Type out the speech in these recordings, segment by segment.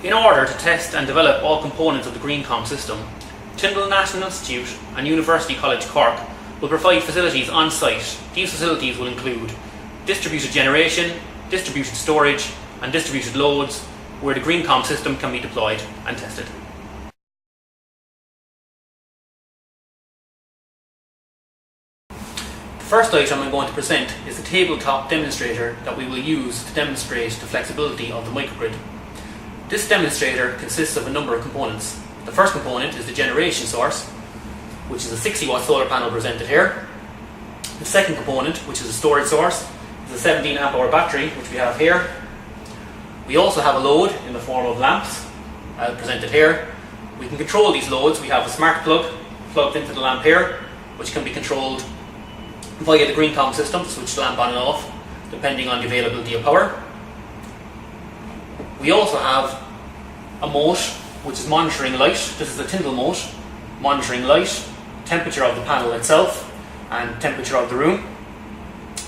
In order to test and develop all components of the GreenCom system, Tyndall National Insitiute and University College Cork will provide facilities on site. These facilities will include distributed generation, distributed storage and distributed loads where the GreenCom system can be deployed and tested. The first item I'm going to present is the tabletop demonstrator that we will use to demonstrate the flexibility of the microgrid. This demonstrator consists of a number of components. The first component is the generation source, which is a 60 watt solar panel presented here. The second component, which is a storage source, is a 17 amp hour battery, which we have here. We also have a load in the form of lamps, presented here. We can control these loads. We have a smart plug plugged into the lamp here, which can be controlled via the GreenCom system to switch the lamp on and off, depending on the availability of power. We also have a mote, which is monitoring light. This is a Tyndall mote, monitoring light, temperature of the panel itself, and temperature of the room.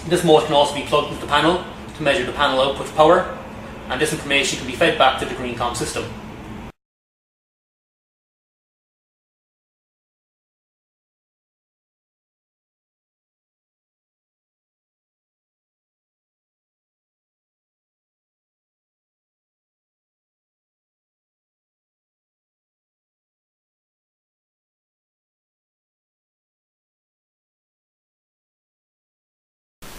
This mote can also be plugged into the panel to measure the panel output power, and this information can be fed back to the GreenCom system.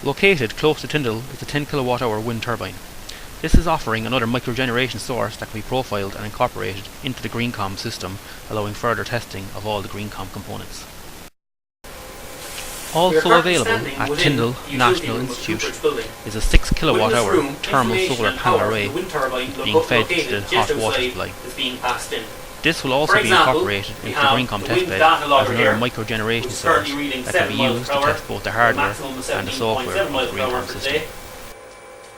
Located close to Tyndall is a 10 kWh wind turbine. This is offering another microgeneration source that can be profiled and incorporated into the GreenCom system, allowing further testing of all the GreenCom components. Also available at Tyndall National Insitiute is a 6 kWh thermal solar panel array being fed to the hot water supply. This will also be incorporated into the GreenCom testbed as another microgeneration source that can be used to test both the hardware and the software of the GreenCom system.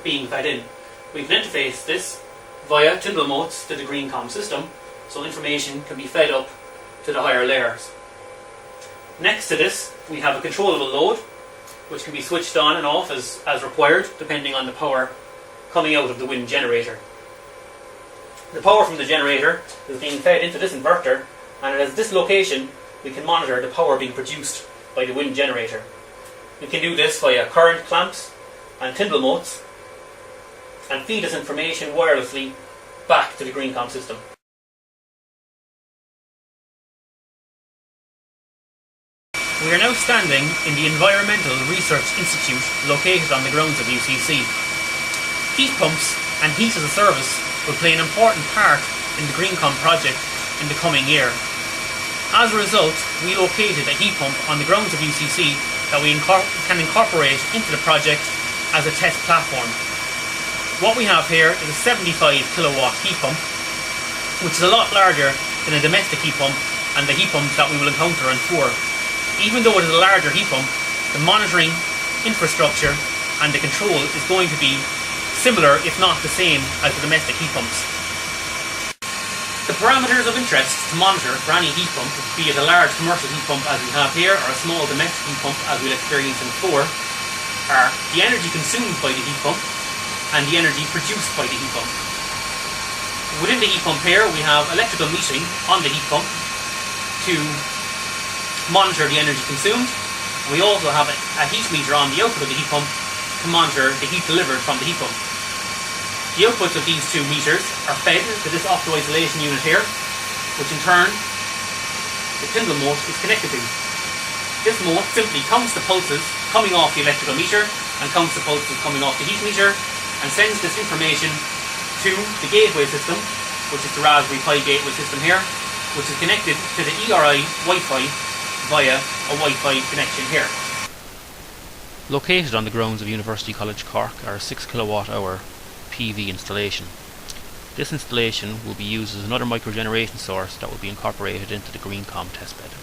Being fed in. We can interface this via Tyndall motes to the GreenCom system, so information can be fed up to the higher layers. Next to this, we have a controllable load, which can be switched on and off as required, depending on the power coming out of the wind generator. The power from the generator is being fed into this inverter, and at this location we can monitor the power being produced by the wind generator. We can do this via current clamps and Tyndall motes and feed this information wirelessly back to the GreenCom system. We are now standing in the Environmental Research Institute located on the grounds of UCC. Heat pumps and heat as a service will play an important part in the GreenCom project in the coming year. As a result, we located a heat pump on the grounds of UCC that we can incorporate into the project as a test platform. What we have here is a 75 kilowatt heat pump, which is a lot larger than a domestic heat pump and the heat pumps that we will encounter on tour. Even though it is a larger heat pump, the monitoring infrastructure and the control is going to be similar, if not the same, as the domestic heat pumps. The parameters of interest to monitor for any heat pump, be it a large commercial heat pump as we have here, or a small domestic heat pump as we'll experience in the tour, are the energy consumed by the heat pump and the energy produced by the heat pump. Within the heat pump here, we have electrical metering on the heat pump to monitor the energy consumed. We also have a heat meter on the output of the heat pump to monitor the heat delivered from the heat pump. The outputs of these two meters are fed to this opto-isolation unit here, which in turn the Tyndall mote is connected to. This mote simply counts the pulses coming off the electrical meter and counts the pulses coming off the heat meter and sends this information to the gateway system, which is the Raspberry Pi gateway system here, which is connected to the ERI Wi-Fi via a Wi-Fi connection here. Located on the grounds of University College Cork are a 6 kWh PV installation. This installation will be used as another microgeneration source that will be incorporated into the GreenCom testbed.